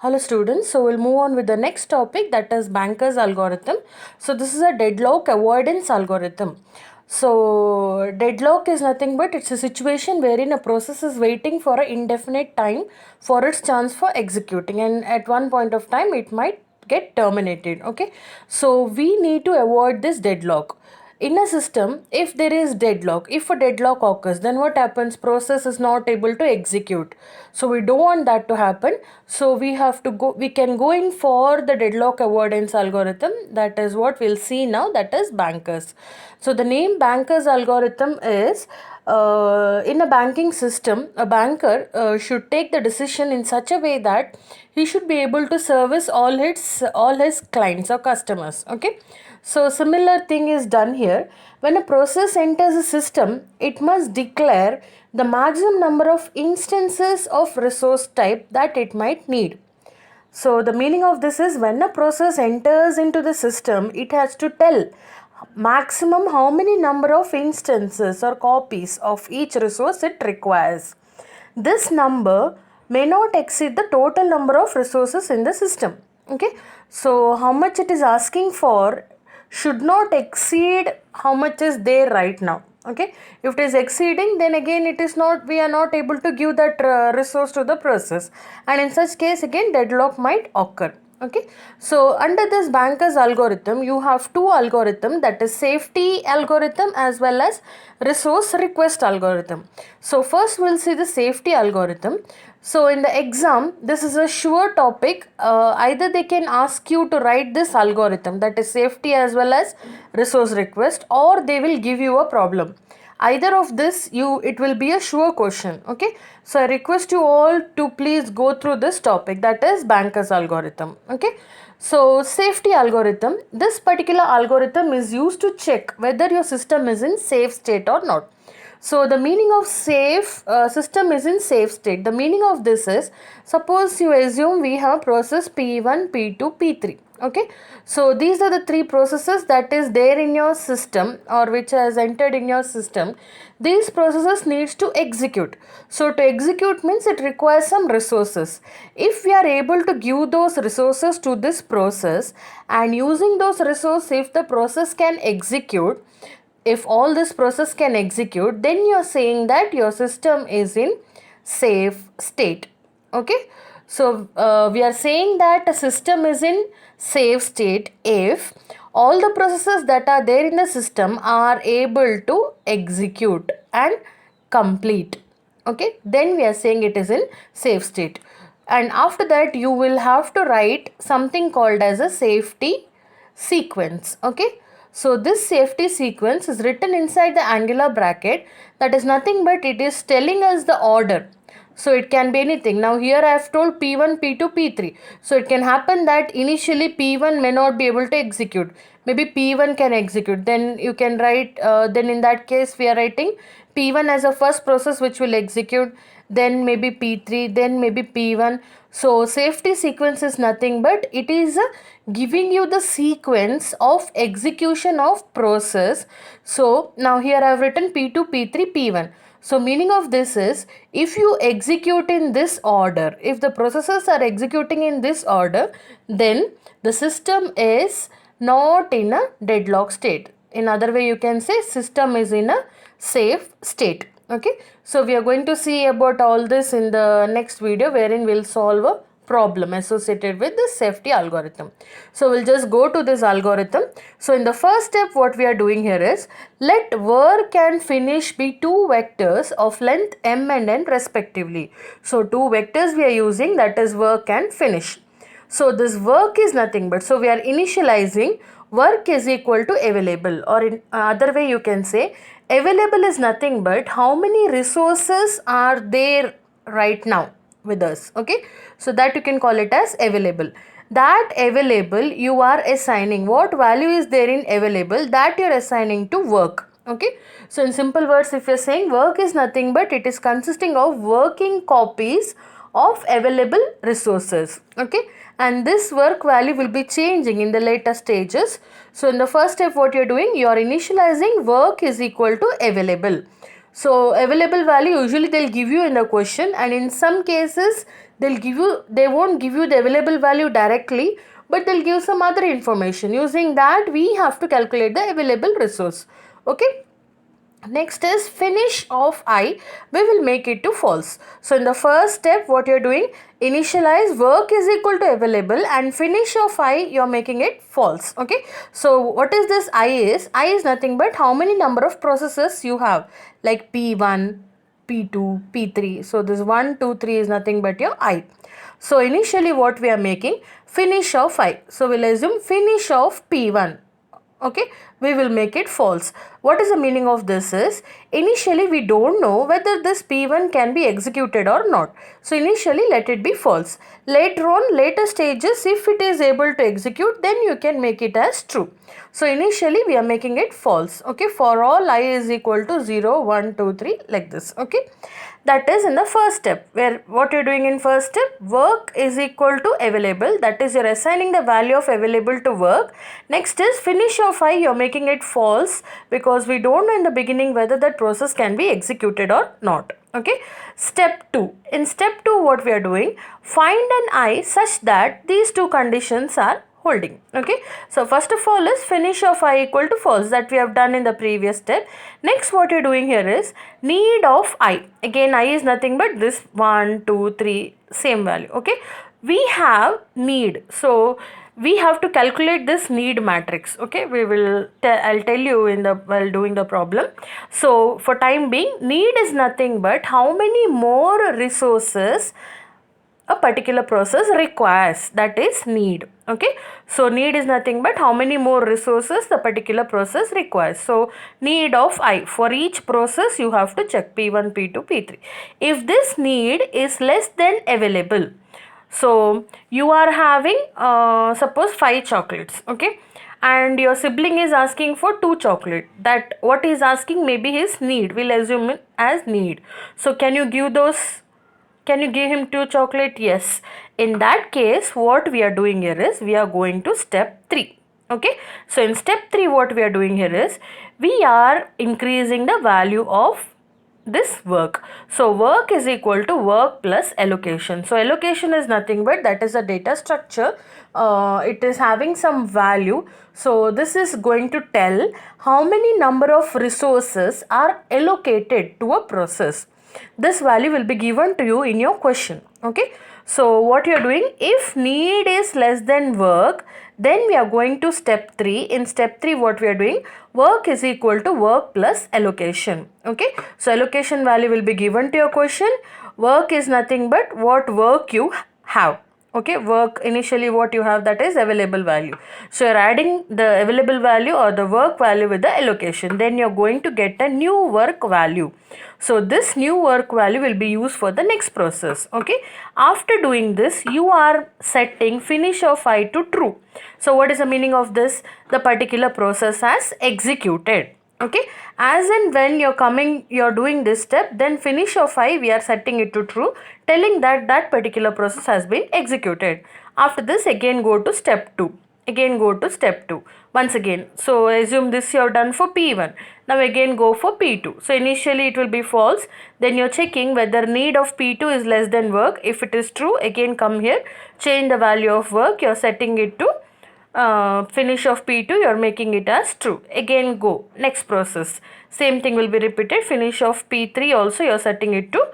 Hello students, so we'll move on with the next topic, that is Banker's algorithm. So this is a deadlock avoidance algorithm. So deadlock is nothing but it's a situation wherein a process is waiting for an indefinite time for its chance for executing, and at one point of time it might get terminated. Okay, so we need to avoid this deadlock in a system. If there is deadlock, if a deadlock occurs, then what happens? Process is not able to execute. So we don't want that to happen. So we can go in for the deadlock avoidance algorithm. That is what we'll see now, that is bankers. So the name bankers algorithm is, in a banking system, a banker should take the decision in such a way that he should be able to service all his clients or customers. Okay, so similar thing is done here. When a process enters a system, it must declare the maximum number of instances of resource type that it might need. So the meaning of this is, when a process enters into the system, it has to tell maximum how many number of instances or copies of each resource it requires. This number may not exceed the total number of resources in the system. Okay, so how much it is asking for should not exceed how much is there right now. Okay, if it is exceeding, then again it is not, we are not able to give that resource to the process, and in such case again deadlock might occur. Okay, so under this bankers algorithm you have two algorithm, that is safety algorithm as well as resource request algorithm. So first we'll see the safety algorithm. So in the exam, this is a sure topic. Either they can ask you to write this algorithm, that is safety as well as resource request, or they will give you a problem. Either of this, it will be a sure question. Okay, so I request you all to please go through this topic, that is bankers algorithm. Okay, so safety algorithm, this particular algorithm is used to check whether your system is in safe state or not. So the meaning of safe system is in safe state. The meaning of this is, suppose you assume we have process P1, P2, P3. Okay, so these are the three processes that is there in your system, or which has entered in your system. These processes needs to execute. So to execute means it requires some resources. If we are able to give those resources to this process, and using those resources, if the process can execute, if all this process can execute, then you are saying that your system is in safe state. Okay, so we are saying that a system is in safe state if all the processes that are there in the system are able to execute and complete. Okay, then we are saying it is in safe state. And after that you will have to write something called as a safety sequence. Okay, so this safety sequence is written inside the angular bracket. That is nothing but it is telling us the order. So it can be anything. Now here I have told P1, P2, P3. So it can happen that initially P1 may not be able to execute. Maybe P1 can execute. Then you can write, then in that case we are writing P1 as a first process which will execute. Then maybe P3, then maybe P1. So safety sequence is nothing but it is giving you the sequence of execution of process. So now here I have written P2, P3, P1. So meaning of this is, if you execute in this order, if the processes are executing in this order, then the system is not in a deadlock state. In other way you can say system is in a safe state. Okay, so we are going to see about all this in the next video, wherein we'll solve a problem associated with this safety algorithm. So we'll just go to this algorithm. So in the first step what we are doing here is, let work and finish be two vectors of length m and n respectively. So two vectors we are using, that is work and finish. So this work is nothing but, so we are initializing work is equal to available, or in other way you can say available is nothing but how many resources are there right now with us. Okay, so that you can call it as available. That available you are assigning, what value is there in available, that you are assigning to work. Okay, so in simple words, if you are saying work is nothing but it is consisting of working copies of available resources. Okay, and this work value will be changing in the later stages. So in the first step what you are doing, you are initializing work is equal to available. So available value usually they'll give you in the question, and in some cases They won't give you the available value directly, but they'll give some other information. Using that, we have to calculate the available resource. Okay. Next is finish of I, we will make it to false. So in the first step, what you're doing, initialize work is equal to available, and finish of I, you're making it false. Okay. So what is this I is? I is nothing but how many number of processes you have, like P1, P2, P3. So this 1, 2, 3 is nothing but your I. So initially what we are making, finish of I. So we'll assume finish of P1. Okay, we will make it false. What is the meaning of this is, initially we don't know whether this P1 can be executed or not. So initially let it be false. Later on, later stages, if it is able to execute, then you can make it as true. So initially we are making it false. Okay, for all I is equal to 0, 1, 2, 3, like this. Okay, that is in the first step, where what you're doing in first step, work is equal to available, that is you're assigning the value of available to work. Next is finish of I, you're making it false because we don't know in the beginning whether that process can be executed or not. Okay, step 2, in step 2 what we are doing, find an I such that these two conditions are holding. Okay, so first of all is finish of I equal to false, that we have done in the previous step. Next what you're doing here is need of I. Again I is nothing but this 1, 2, 3, same value. Okay, we have need, so we have to calculate this need matrix. Okay, we will I'll tell you in the while doing the problem. So for time being, need is nothing but how many more resources a particular process requires, that is need. Okay, so need is nothing but how many more resources the particular process requires. So need of I, for each process you have to check P1, P2, P3. If this need is less than available, so you are having suppose 5 chocolates. Okay, and your sibling is asking for 2 chocolate, that what he is asking maybe his need, we'll assume it as need. So can you give those, can you give him 2 chocolate? Yes. In that case, what we are doing here is, we are going to step 3. Okay. So in step 3, what we are doing here is, we are increasing the value of this work. So work is equal to work plus allocation. So allocation is nothing but that is a data structure. It is having some value. So this is going to tell how many number of resources are allocated to a process. This value will be given to you in your question. Okay, so what you are doing, if need is less than work, then we are going to step 3. In step 3, what we are doing, work is equal to work plus allocation. Okay, so allocation value will be given to your question. Work is nothing but what work you have. Okay, work initially what you have, that is available value. So you're adding the available value or the work value with the allocation, then you're going to get a new work value. So this new work value will be used for the next process. Okay, after doing this, you are setting finish of I to true. So what is the meaning of this? The particular process has executed. Okay, as and when you're doing this step, then finish of I, we are setting it to true, telling that that particular process has been executed. After this, again go to step 2. Again go to step 2 once again. So assume this you have done for P1. Now again go for P2. So initially it will be false. Then you're checking whether need of P2 is less than work. If it is true, again come here, change the value of work. You're setting it to finish of P2, you are making it as true. Again go next process, same thing will be repeated. Finish of P3 also you are setting it to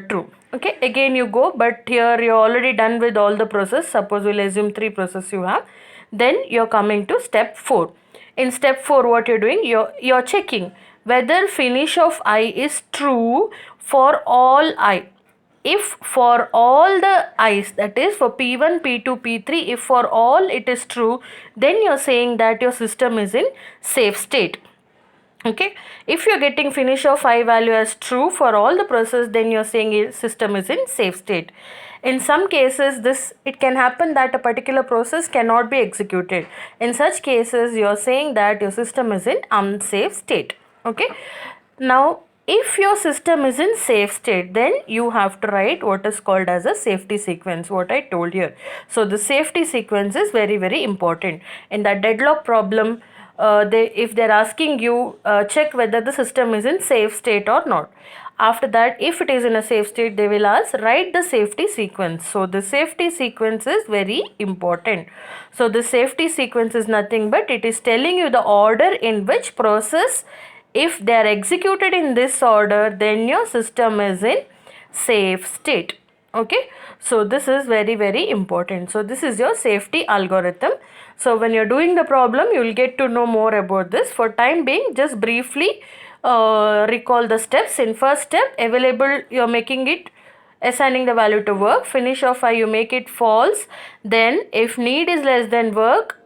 true. Okay, again you go, but here you are already done with all the process. Suppose we'll assume 3 process you have. Then you're coming to step 4. In step 4, what you're doing, you're checking whether finish of I is true for all I. If for all the i's, that is for P1, P2, P3, if for all it is true, then you're saying that your system is in safe state. Okay, if you're getting finish of I value as true for all the process, then you're saying your system is in safe state. In some cases, it can happen that a particular process cannot be executed. In such cases, you're saying that your system is in unsafe state. Okay, now if your system is in safe state, then you have to write what is called as a safety sequence, what I told here. So the safety sequence is very, very important. In the deadlock problem, if they're asking you, check whether the system is in safe state or not. After that, if it is in a safe state, they will ask write the safety sequence. So the safety sequence is very important. So the safety sequence is nothing but it is telling you the order in which process, if they are executed in this order, then your system is in safe state. Okay, so this is very important. So this is your safety algorithm. So when you're doing the problem, you will get to know more about this. For time being, just briefly recall the steps. In first step, available, you're making it, assigning the value to work. Finish of I, you make it false. Then if need is less than work,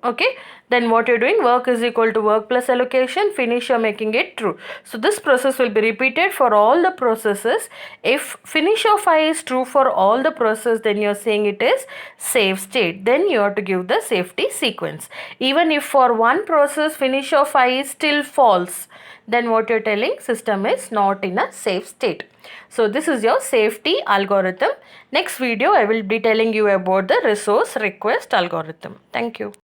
okay, then what you're doing, work is equal to work plus allocation. Finish, you're making it true. So this process will be repeated for all the processes. If finish of I is true for all the process, then you're saying it is safe state. Then you have to give the safety sequence. Even if for one process finish of I is still false, then what you're telling, system is not in a safe state. So this is your safety algorithm. Next video I will be telling you about the resource request algorithm. Thank you.